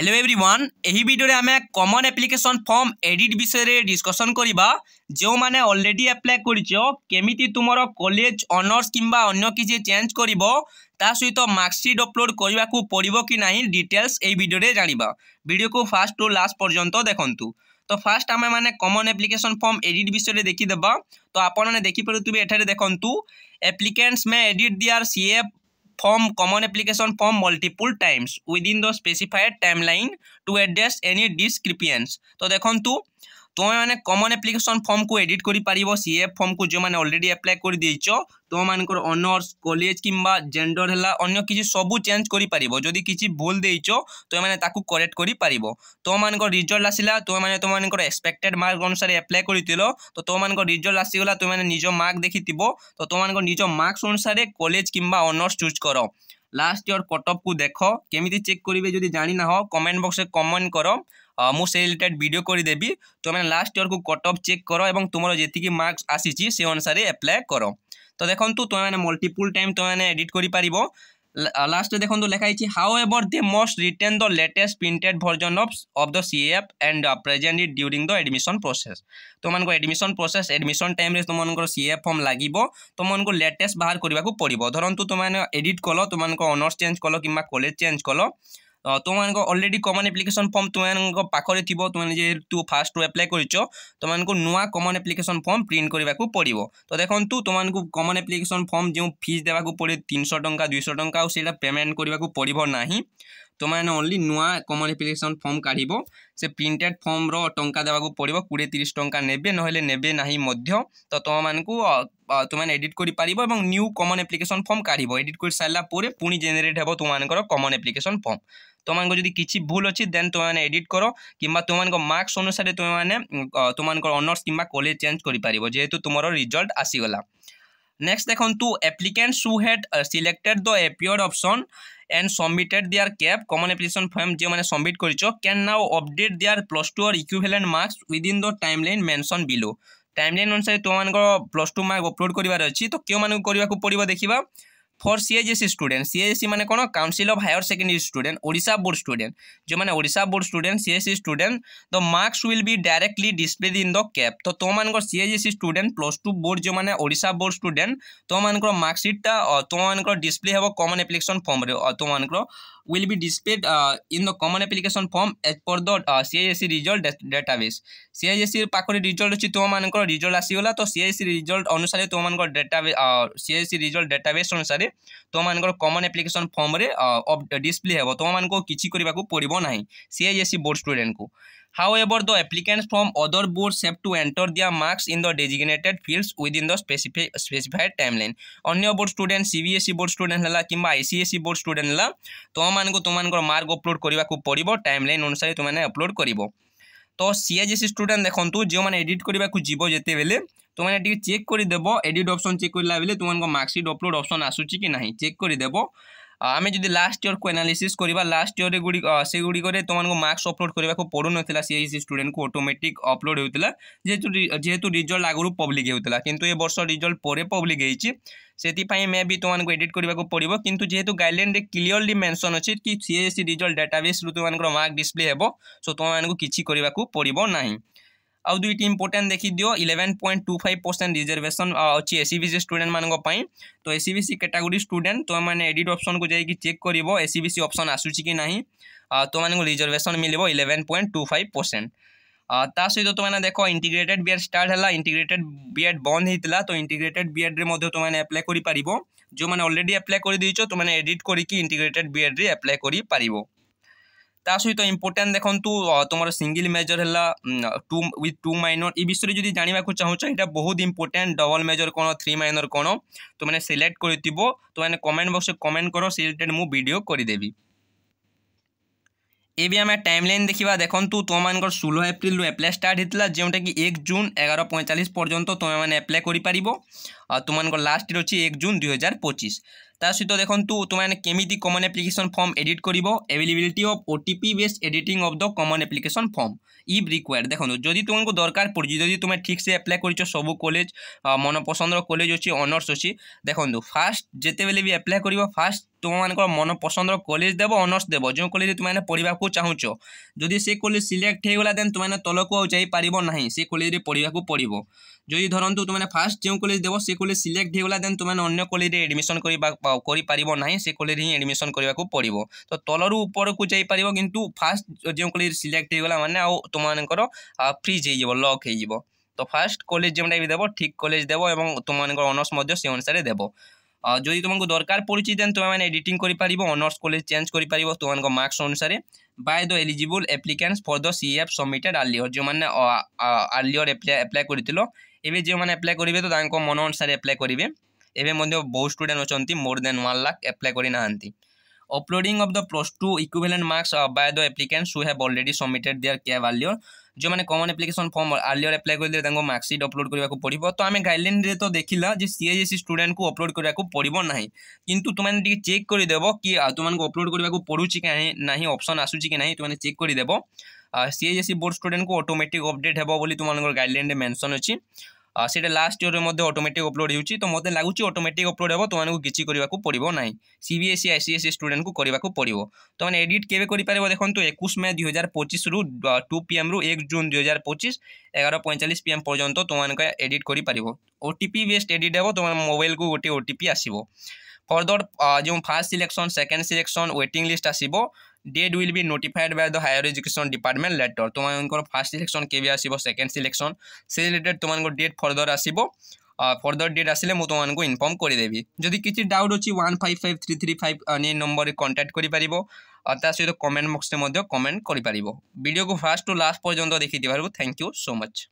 Hello everyone एही video रे आमे कॉमन एप्लिकेशन फॉर्म एडिट विषय रे डिस्कशन करिबा जो माने ऑलरेडी अप्लाई करिछो केमिति तुमरो कॉलेज ऑनर्स किंबा अन्य किछि चेंज करिवो ता सहित मार्कशीट अपलोड करबा को पड़िबो कि नाही डिटेल्स एही वीडियो रे जानिबा वीडियो को फास्ट टू लास्ट पर्यंत देखंतु। तो फास्ट आमे माने कॉमन एप्लिकेशन फॉर्म एडिट विषय रे देखि देबा। तो आपण ने देखि परतुबे एठारे देखंतु एप्लिकेंट्स में edit their CA form common application form multiple times within the specified timeline to address any discrepancies। तो देखंतु तुम माने कॉमन एप्लिकेशन फॉर्म को एडिट करि पारिबो सीए फॉर्म को जो माने ऑलरेडी अप्लाई कर देइचो तो मानकर ऑनर्स कॉलेज किंबा जेंडर हला अन्य किछि सबु चेंज करि पारिबो। जदि किछि भूल देइचो तो माने ताकू करेक्ट करि पारिबो। तो मानकर रिजल्ट आसिला तो माने तो मानकर एक्सपेक्टेड मार्क अनुसार अप्लाई करितिलो तो मानकर रिजल्ट आसीगला तो माने निजो मार्क देखितिबो तो मानकर निजो मार्क्स अनुसार कॉलेज किंबा ऑनर्स चूज करो। लास्ट ईयर कट ऑफ को देखो केमिति चेक करिवे जदि जानि ना हो कमेंट बॉक्स रे कमेंट करो मु से रिलेटेड वीडियो कर देबी। तो मैंने लास्ट ईयर को कट ऑफ चेक करो एवं तुम जी मार्क्स आसी से अनुसार अप्लाई करो। तो देखो तुम मैंने मल्टीपल टाइम तुम मैंने एडिट कर पार। लास्ट देखो लिखाई however they must written the latest printed version of the CF and present it during the admission process. तो मन को एडमिशन प्रोसेस एडमिशन टाइम रे तुम सीएफ फॉर्म लगे तो मन को लेटेस्ट बाहर करने को पड़ो। धरतु तुमने एडिट कल तुम ऑनर्स चेंज कल कि कॉलेज चेंज कल तुमको ऑलरेडी कॉमन एप्लिकेशन फॉर्म तुम पाखे थी तुमने जेहतु फास्ट अप्लाई करिचो तुमको नुआ कॉमन एप्लिकेशन फॉर्म प्रिंट करने को पड़ो। तो देखो तुमको कॉमन एप्लिकेशन फॉर्म जो फीस देवा पड़े 300 टंका 200 टंका और पेमेंट करने को पड़ो ना। तुमने ओनली नुआ कॉमन एप्लिकेशन फॉर्म काढ़ से प्रिंटेड फॉर्म रो टंका देवा पड़ो 20-30 टंका नेबे नहेले नेबे नाही मध्य। तो तुमको तुमने एडिट करि पारिबो एवं न्यू कॉमन एप्लिकेशन फॉर्म काढ़िबो एडिट कर सारा पोरे पुणी जेनेरेट हेबो तुमनकर कॉमन एप्लिकेशन फॉर्म। तुमको जदि किछि भूल अछि देन तुमने एडिट करो किंबा तुमको मार्क्स अनुसार तुमने तुमनकर ऑनर्स किंबा कॉलेज चेंज करि पारिबो जेहेतु तुमरो रिजल्ट आसीगला। नेक्स्ट देखंतु applicants who had selected the appeared option and submitted their CAF common application form जो मैंने सबमिट करिचो कैन नाउ अपडेट देयर +2 और equivalent marks within the timeline mention below. Timeline अनुसार तुमको +2 मार्क अपलोड करिवार अछि तो क्यों मानक करबा को पड़िबो देखिबा। फॉर सीएचएससी स्टूडेंट सीएचएससी माने कोन council of higher secondary student Odisha board student जो माने Odisha board student CHSC student the marks will be directly displayed in the CAF. तो तुम मानकर सीएचएससी स्टूडेंट +2 बोर्ड जो माने ओडिशा बोर्ड स्टूडेंट तुम मानकर मार्कशीट ता तुम मानकर डिस्प्ले हेबो कॉमन एप्लिकेशन फॉर्म रे तुम मानकर will be displayed in the common application form as per the CISC result database। CISC पाखरे रिजल्ट अछि तुम मानकर रिजल्ट आसीगला तो CISC रिजल्ट अनुसार तुम मानकर डेटाबेस CISC रिजल्ट डेटाबेस अनुसार तुम मानकर कॉमन एप्लिकेशन फॉर्म रे डिस्प्ले हेबो तुम मानको किछि करबा को पड़िबो नाही CISC बोर्ड स्टूडेंट को। However, the applicants from other boards have to enter their marks in the designated fields within the specified timeline। अन्य board student CBSE board student हला किंबा ICSE बोर्ड स्टूडेंट हला तो मानको तुमनकर मार्क अपलोड करबा को पड़िबो timeline अनुसार तुमने अपलोड करिवो। तो CISC स्टूडेंट देखंतु जो माने एडिट करबा को जीवो जेते बेले तुमने टी चेक करि देबो एडिट ऑप्शन चेक करला बेले तुमनको मार्कशीट अपलोड ऑप्शन आसुची कि नाही चेक करि देबो। आमे जदि लास्ट ईयर को एनालिसिस करिबा लास्ट ईयर गुडी से गुडी करे तुमनको मार्क्स अपलोड करबा को पड़ो नथिला सीआईसी स्टूडेंट को ऑटोमेटिक अपलोड होतिला जेहेतु रिजल्ट आगु पब्लिक होतिला किंतु ए वर्ष रिजल्ट परे पब्लिक हेछि सेति पई मे भी तुमनको एडिट करबा को पड़िबो। किंतु जेहेतु गाइडलाइन रे क्लियरली मेंशन अछि कि सीआईसी रिजल्ट डेटाबेस रु तुमनको मार्क डिस्प्ले हेबो सो तुमनको किछि करबा को पड़िबो नाही। आउ दुईटी इंपोर्टेंट देखी दियो 11.25% रिजर्वेशन अच्छी एससीबीसी स्टूडेंट मानक पई। तो एससीबीसी कैटेगरी स्टूडेंट तो मैंने एडिट ऑप्शन को जाई कि चेक करिवो एससीबीसी ऑप्शन आसुची कि नाही तो मानक रिजर्वेशन मिलिबो 11.25%। ता सहित तो मैंने देखो इंटीग्रेटेड बीएड स्टार्ट हला इंटीग्रेटेड बीएड बंद हेतिला तो इंटीग्रेटेड बीएड रे मध्ये तो मैंने अप्लाई करि पारिबो जो माने ऑलरेडी अप्लाई करि दिचो तो मैंने एडिट करि कि इंटीग्रेटेड बीएड रे अप्लाई करि पारिबो। ता सहित इंपोर्टेंट देखंतु तुमर सिंगल मेजर हला 2 विथ 2 माइनर ई विषय जदि जानिबा को चाहूछ एटा बहुत इंपोर्टेंट डबल मेजर कोन 3 माइनर कोन तो मैंने सिलेक्ट करथिबो तो मैंने कमेंट बॉक्स में कमेंट करो से रिलेटेड मु वीडियो करि देबी। ए भी आम टाइमलाइन देखा देखो तुम मान 16 एप्रिल रु अप्लाई स्टार्ट होता जोटा कि 1 जून 11:45 पर्यंत तुम मैंने अप्लाई कर तुम लास्ट डेट अच्छी 1 जून 2025। ता सहित देखंतु तुमने केमिति कॉमन एप्लिकेशन फॉर्म एडिट करिवो availability of OTP based editing of the common application form if required देखो जदि तुमको दरकार पड़ी जदि तुम ठीक से अप्लाई कर सब कॉलेज मन पसंद कॉलेज अच्छी ऑनर्स अच्छी देखो फास्ट जिते बेले भी अप्लाई कर फास्ट तुम मान मन पसंद कॉलेज देव ऑनर्स देव जो कॉलेज तुमने पढ़ा चाहूच जदि से कॉलेज सिलेक्ट होगा देन तुमने तलक जापर ना से कॉलेज पढ़ा पड़ो जदि धरतु तुमने फास्ट जो कॉलेज देव से कॉलेज सिलेक्ट होगा देन तुमने अन्य कॉलेज एडमिशन कर से कॉलेज ही एडमिशन करने को पड़ो तो तलर ऊपर को जापर किंतु फास्ट जो कॉलेज सिलेक्ट होगा माने तुमर फ्रीज हो लक हो तो फास्ट कॉलेज जोटा भी देव ठीक कॉलेज देव और तुम ऑनर्स से अनुसार देव जदि तुमको दरकार पड़ी देन तुम एडिटिंग कर ऑनर्स कॉलेज चेंज कर तुम मार्क्स अनुसार by the eligible applicants for the CF submitted earlier जो मैंने अर्लियर अप्लाई कर एवं जो मैंने अप्लाई करेंगे तो मन अनुसार अप्लाई करेंगे एवं बहुत स्टूडेंट अच्छा मोर देन 1 लाख अप्लाई करना uploading of the +2 equivalent marks by the applicants who have already submitted there cab earlier जो मैंने common application form earlier apply कर मार्कशीट अपलोड करने को पड़ो तो आम गाइडलाइन रे तो देखला जे सीएचएससी स्टूडेंट को अपलोड करने को पड़ो ना किंतु तुमने चेक करदेव कि तुमको अपलोड करने को पड़ुची कि ना ऑप्शन आसूची कि ना तुमने चेक करदेव सीएचएससी बोर्ड स्टूडेंट को ऑटोमेटिक अपडेट हेबो बोली तुमको गाइडलाइन मेंशन अच्छी से लास्ट इयर में ऑटोमेटिक अपलोड होती तो मतलब लगुच ऑटोमेटिक अपलोड हे तुमको किसी करने को पड़ो ना सीबीएसई आईसीएसई स्टूडेंट को करने को पड़ो तो मैंने एडिट केवे कर देखो 21 मई 2025 रु 2 PM रु 1 जून 2025 11:45 PM पर्यंत तुमको एडिट कर ओटीपी बेस्ड एडिट हे तुम मोबाइल को गोटे ओटीपी आसो फर्दर जो first selection second selection waiting list आसो date will be notified by the higher education department later तुम फास्ट सिलेक्शन के आसो सेकेंड सिलेक्शन से रिलेटेड तुमको डेट फर्दर आसो फर्दर डेट आसिले मुझे तुमको इनफॉर्म करदेवी जदि किसी डाउट अच्छी 155335 नंबर कॉन्टैक्ट कर सहित कमेंट बॉक्स में कमेंट कर वीडियो को फास्ट टू लास्ट पर्यंत देखी थैंक यू सो मच।